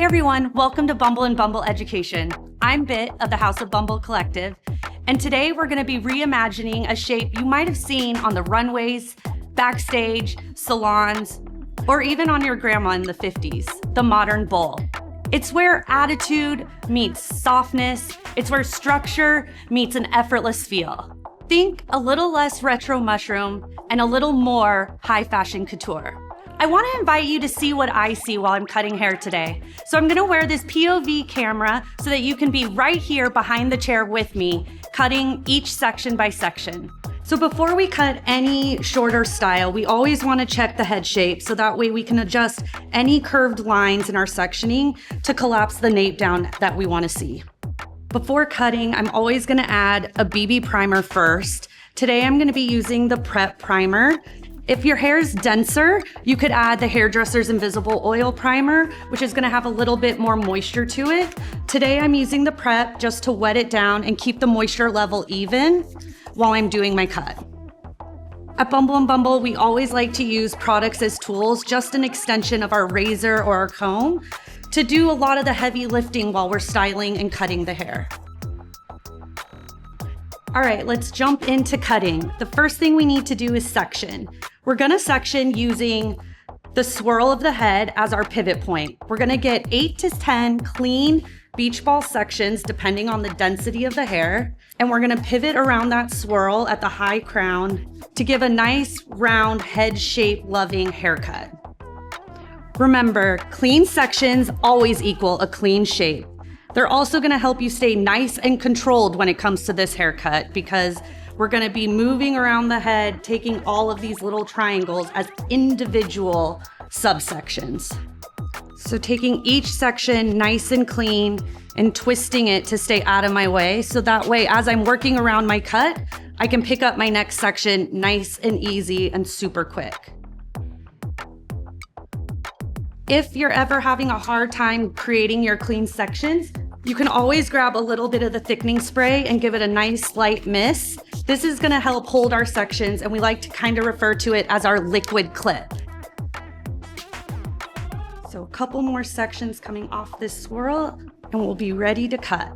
everyone, welcome to Bumble and Bumble Education. I'm Bit of the House of Bumble Collective, and today we're gonna be reimagining a shape you might have seen on the runways, backstage, salons, or even on your grandma in the 50s, the modern bowl. It's where attitude meets softness. It's where structure meets an effortless feel. Think a little less retro mushroom and a little more high fashion couture. I want to invite you to see what I see while I'm cutting hair today. So I'm going to wear this POV camera so that you can be right here behind the chair with me, cutting each section by section. So before we cut any shorter style, we always want to check the head shape so that way we can adjust any curved lines in our sectioning to collapse the nape down that we want to see. Before cutting, I'm always going to add a BB primer first. Today I'm going to be using the Prep Primer. If your hair is denser, you could add the Hairdresser's Invisible Oil Primer, which is gonna have a little bit more moisture to it. Today I'm using the Prep just to wet it down and keep the moisture level even while I'm doing my cut. At Bumble and Bumble, we always like to use products as tools, just an extension of our razor or our comb, to do a lot of the heavy lifting while we're styling and cutting the hair. All right, let's jump into cutting. The first thing we need to do is section. We're gonna section using the swirl of the head as our pivot point. We're gonna get 8 to 10 clean beach ball sections depending on the density of the hair. And we're gonna pivot around that swirl at the high crown to give a nice round head shape loving haircut. Remember, clean sections always equal a clean shape. They're also gonna help you stay nice and controlled when it comes to this haircut because we're gonna be moving around the head, taking all of these little triangles as individual subsections. So taking each section nice and clean and twisting it to stay out of my way. So that way, as I'm working around my cut, I can pick up my next section nice and easy and super quick. If you're ever having a hard time creating your clean sections, you can always grab a little bit of the thickening spray and give it a nice light mist. This is gonna help hold our sections, and we like to kind of refer to it as our liquid clip. So a couple more sections coming off this swirl, and we'll be ready to cut.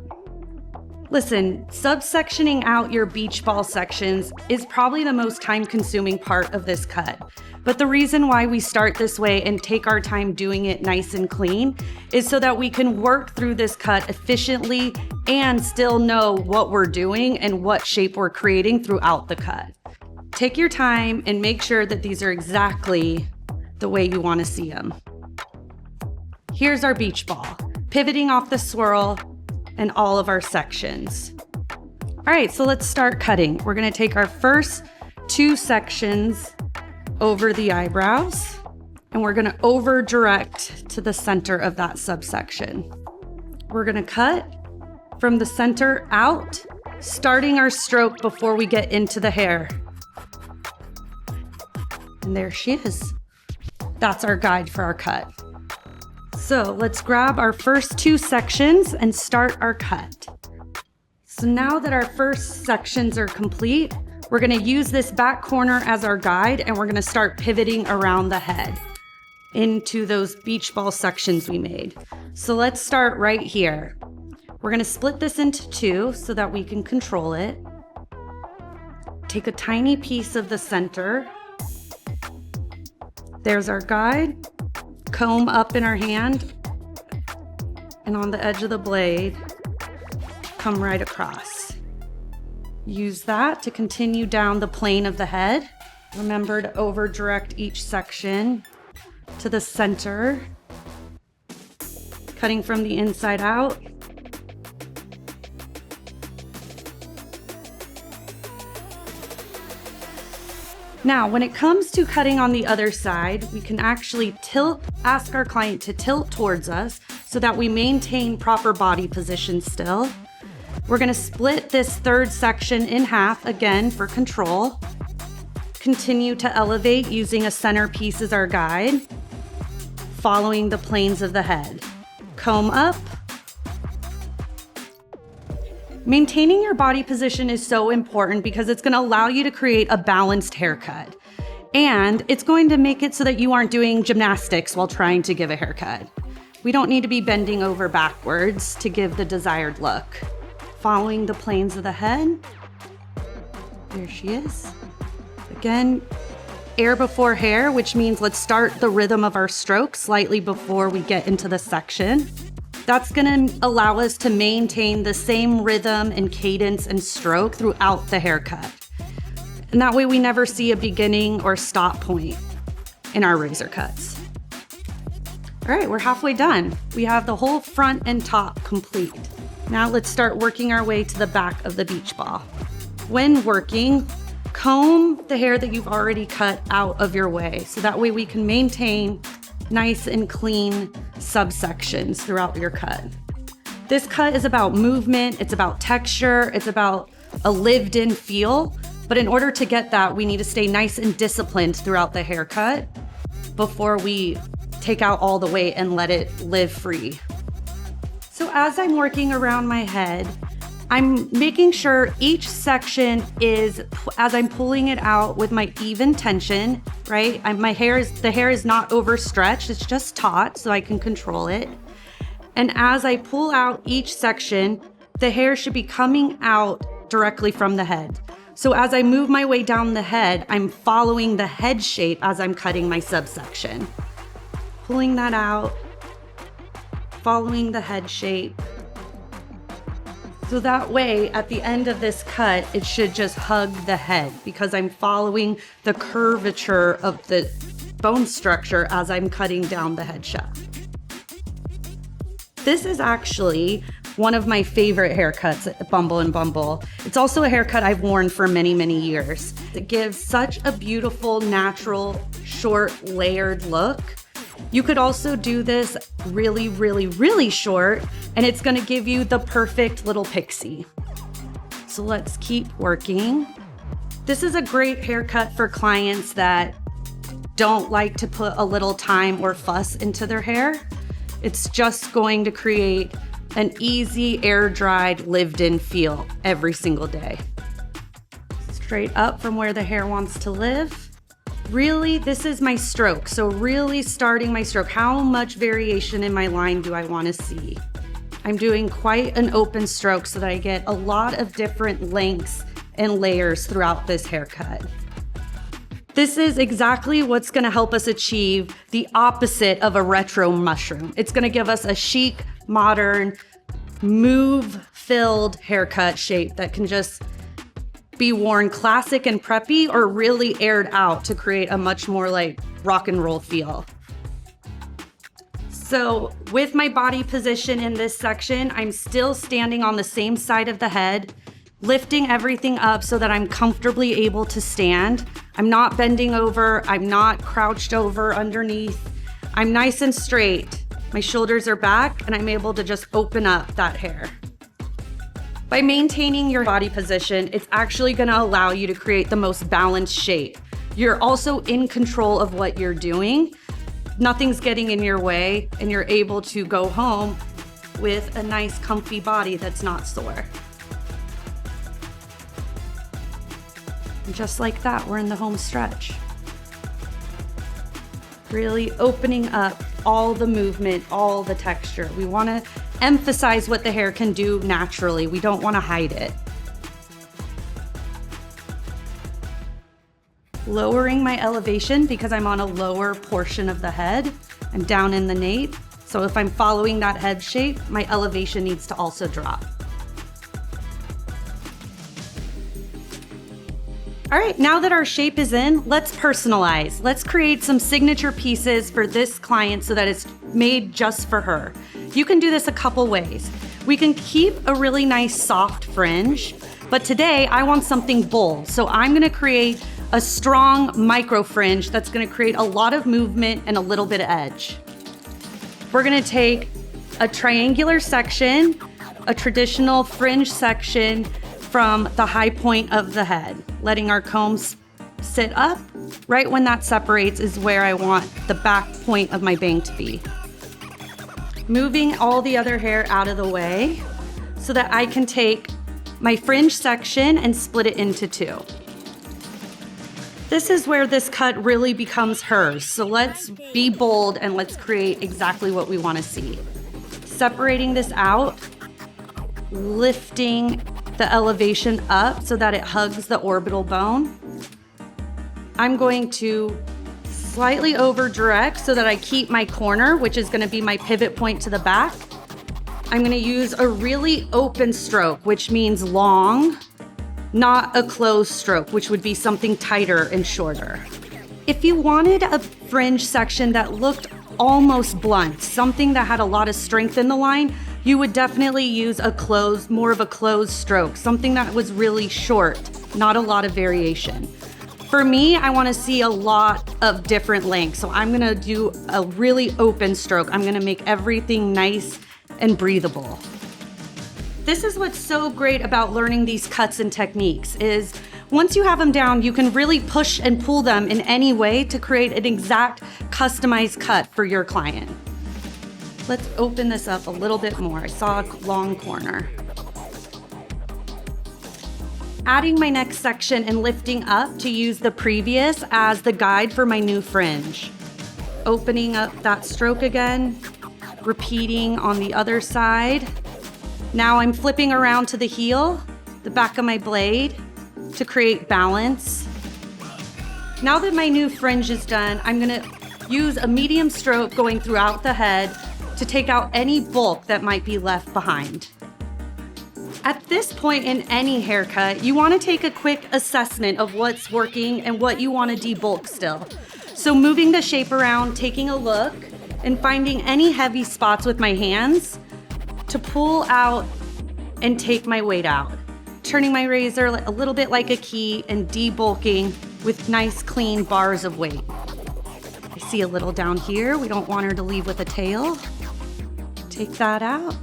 Listen, subsectioning out your beach ball sections is probably the most time-consuming part of this cut. But the reason why we start this way and take our time doing it nice and clean is so that we can work through this cut efficiently and still know what we're doing and what shape we're creating throughout the cut. Take your time and make sure that these are exactly the way you want to see them. Here's our beach ball, pivoting off the swirl and all of our sections. All right, so let's start cutting. We're gonna take our first 2 sections over the eyebrows, and we're gonna over direct to the center of that subsection. We're gonna cut from the center out, starting our stroke before we get into the hair. And there she is. That's our guide for our cut. So let's grab our first 2 sections and start our cut. So now that our first sections are complete, we're gonna use this back corner as our guide, and we're gonna start pivoting around the head into those beach ball sections we made. So let's start right here. We're gonna split this into 2 so that we can control it. Take a tiny piece of the center. There's our guide. Comb up in our hand, and on the edge of the blade, come right across. Use that to continue down the plane of the head. Remember to over direct each section to the center, cutting from the inside out. Now, when it comes to cutting on the other side, we can actually ask our client to tilt towards us so that we maintain proper body position still. We're gonna split this third section in half again for control. Continue to elevate using a centerpiece as our guide, following the planes of the head. Comb up. Maintaining your body position is so important because it's gonna allow you to create a balanced haircut. And it's going to make it so that you aren't doing gymnastics while trying to give a haircut. We don't need to be bending over backwards to give the desired look. Following the planes of the head. There she is. Again, air before hair, which means let's start the rhythm of our stroke slightly before we get into the section. That's gonna allow us to maintain the same rhythm and cadence and stroke throughout the haircut. And that way we never see a beginning or stop point in our razor cuts. All right, we're halfway done. We have the whole front and top complete. Now let's start working our way to the back of the beach ball. When working, comb the hair that you've already cut out of your way, so that way we can maintain nice and clean subsections throughout your cut. This cut is about movement, it's about texture, it's about a lived-in feel, but in order to get that, we need to stay nice and disciplined throughout the haircut before we take out all the weight and let it live free. So as I'm working around my head, I'm making sure each section is, as I'm pulling it out with my even tension, right? The hair is not overstretched, it's just taut so I can control it. And as I pull out each section, the hair should be coming out directly from the head. So as I move my way down the head, I'm following the head shape as I'm cutting my subsection. Pulling that out, following the head shape. So that way, at the end of this cut, it should just hug the head because I'm following the curvature of the bone structure as I'm cutting down the head shaft. This is actually one of my favorite haircuts at Bumble & Bumble. It's also a haircut I've worn for many, many years. It gives such a beautiful, natural, short, layered look. You could also do this really, really, really short, and it's gonna give you the perfect little pixie. So let's keep working. This is a great haircut for clients that don't like to put a little time or fuss into their hair. It's just going to create an easy, air-dried, lived-in feel every single day. Straight up from where the hair wants to live. Really, this is my stroke. So really starting my stroke. How much variation in my line do I want to see? I'm doing quite an open stroke so that I get a lot of different lengths and layers throughout this haircut. This is exactly what's going to help us achieve the opposite of a retro mushroom. It's going to give us a chic, modern, move-filled haircut shape that can just be worn classic and preppy or really aired out to create a much more like rock and roll feel. So with my body position in this section, I'm still standing on the same side of the head, lifting everything up so that I'm comfortably able to stand. I'm not bending over, I'm not crouched over underneath. I'm nice and straight. My shoulders are back and I'm able to just open up that hair. By maintaining your body position, it's actually gonna allow you to create the most balanced shape. You're also in control of what you're doing. Nothing's getting in your way, and you're able to go home with a nice, comfy body that's not sore. And just like that, we're in the home stretch. Really opening up all the movement, all the texture. We wanna emphasize what the hair can do naturally. We don't wanna hide it. Lowering my elevation because I'm on a lower portion of the head. I'm down in the nape. So if I'm following that head shape, my elevation needs to also drop. All right, now that our shape is in, let's personalize. Let's create some signature pieces for this client so that it's made just for her. You can do this a couple ways. We can keep a really nice soft fringe, but today I want something bold. So I'm gonna create a strong micro fringe that's gonna create a lot of movement and a little bit of edge. We're gonna take a triangular section, a traditional fringe section from the high point of the head, letting our combs sit up. Right when that separates is where I want the back point of my bang to be. Moving all the other hair out of the way so that I can take my fringe section and split it into two. This is where this cut really becomes hers. So let's be bold and let's create exactly what we want to see. Separating this out, lifting the elevation up so that it hugs the orbital bone. I'm going to slightly over direct so that I keep my corner, which is going to be my pivot point to the back. I'm going to use a really open stroke, which means long, not a closed stroke, which would be something tighter and shorter. If you wanted a fringe section that looked almost blunt, something that had a lot of strength in the line, you would definitely use more of a closed stroke, something that was really short, not a lot of variation. For me, I want to see a lot of different lengths, so I'm going to do a really open stroke. I'm going to make everything nice and breathable. This is what's so great about learning these cuts and techniques is once you have them down, you can really push and pull them in any way to create an exact customized cut for your client. Let's open this up a little bit more. I saw a long corner. Adding my next section and lifting up to use the previous as the guide for my new fringe. Opening up that stroke again, repeating on the other side. Now I'm flipping around to the heel, the back of my blade, to create balance. Now that my new fringe is done, I'm gonna use a medium stroke going throughout the head to take out any bulk that might be left behind. At this point in any haircut, you wanna take a quick assessment of what's working and what you wanna debulk still. So moving the shape around, taking a look, and finding any heavy spots with my hands to pull out and take my weight out. Turning my razor a little bit like a key and debulking with nice clean bars of weight. I see a little down here. We don't want her to leave with a tail. Take that out.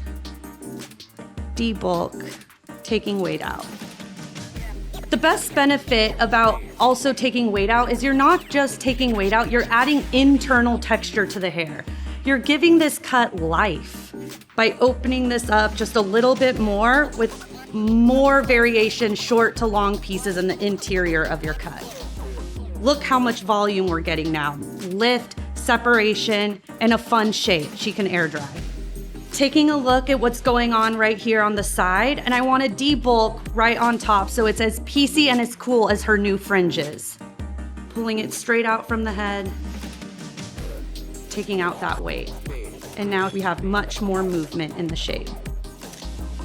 Debulk, taking weight out. The best benefit about also taking weight out is you're not just taking weight out, you're adding internal texture to the hair. You're giving this cut life by opening this up just a little bit more with more variation, short to long pieces in the interior of your cut. Look how much volume we're getting now. Lift, separation, and a fun shape she can air dry. Taking a look at what's going on right here on the side, and I want to debulk right on top so it's as piecey and as cool as her new fringes. Pulling it straight out from the head, taking out that weight. And now we have much more movement in the shape.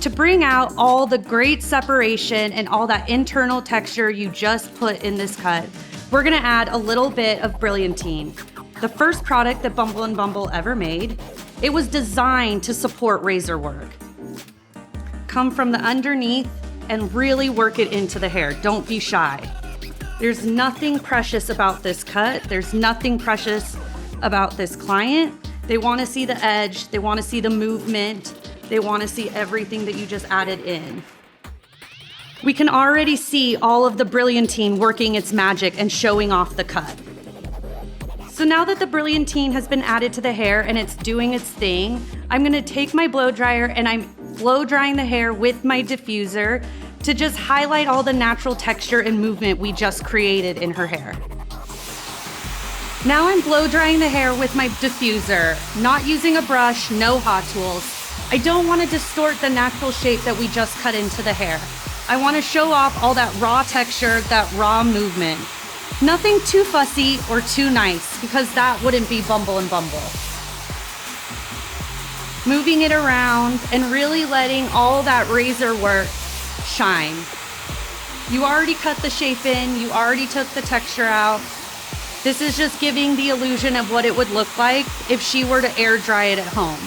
To bring out all the great separation and all that internal texture you just put in this cut, we're gonna add a little bit of Brilliantine, the first product that Bumble and Bumble ever made. It was designed to support razor work. Come from the underneath and really work it into the hair. Don't be shy. There's nothing precious about this cut. There's nothing precious about this client. They want to see the edge. They want to see the movement. They want to see everything that you just added in. We can already see all of the Brilliantine working its magic and showing off the cut. So now that the Brilliantine has been added to the hair and it's doing its thing, I'm gonna take my blow dryer and I'm blow drying the hair with my diffuser to just highlight all the natural texture and movement we just created in her hair. Now I'm blow drying the hair with my diffuser, not using a brush, no hot tools. I don't want to distort the natural shape that we just cut into the hair. I want to show off all that raw texture, that raw movement. Nothing too fussy or too nice, because that wouldn't be Bumble and Bumble. Moving it around and really letting all that razor work shine. You already cut the shape in, you already took the texture out. This is just giving the illusion of what it would look like if she were to air dry it at home.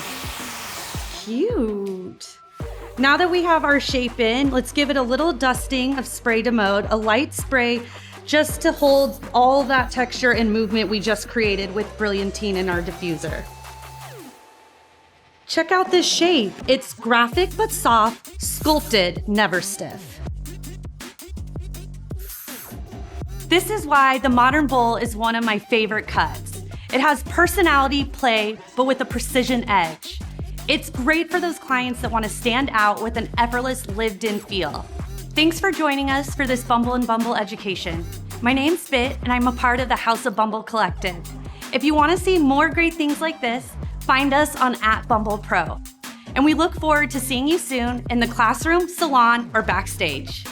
Cute. Now that we have our shape in, let's give it a little dusting of spray de mode, a light spray just to hold all that texture and movement we just created with Brilliantine in our diffuser. Check out this shape. It's graphic but soft, sculpted, never stiff. This is why the modern bowl is one of my favorite cuts. It has personality, play, but with a precision edge. It's great for those clients that want to stand out with an effortless lived-in feel. Thanks for joining us for this Bumble and Bumble education. My name's Bit, and I'm a part of the House of Bumble Collective. If you want to see more great things like this, find us on @Bumblepro. And we look forward to seeing you soon in the classroom, salon, or backstage.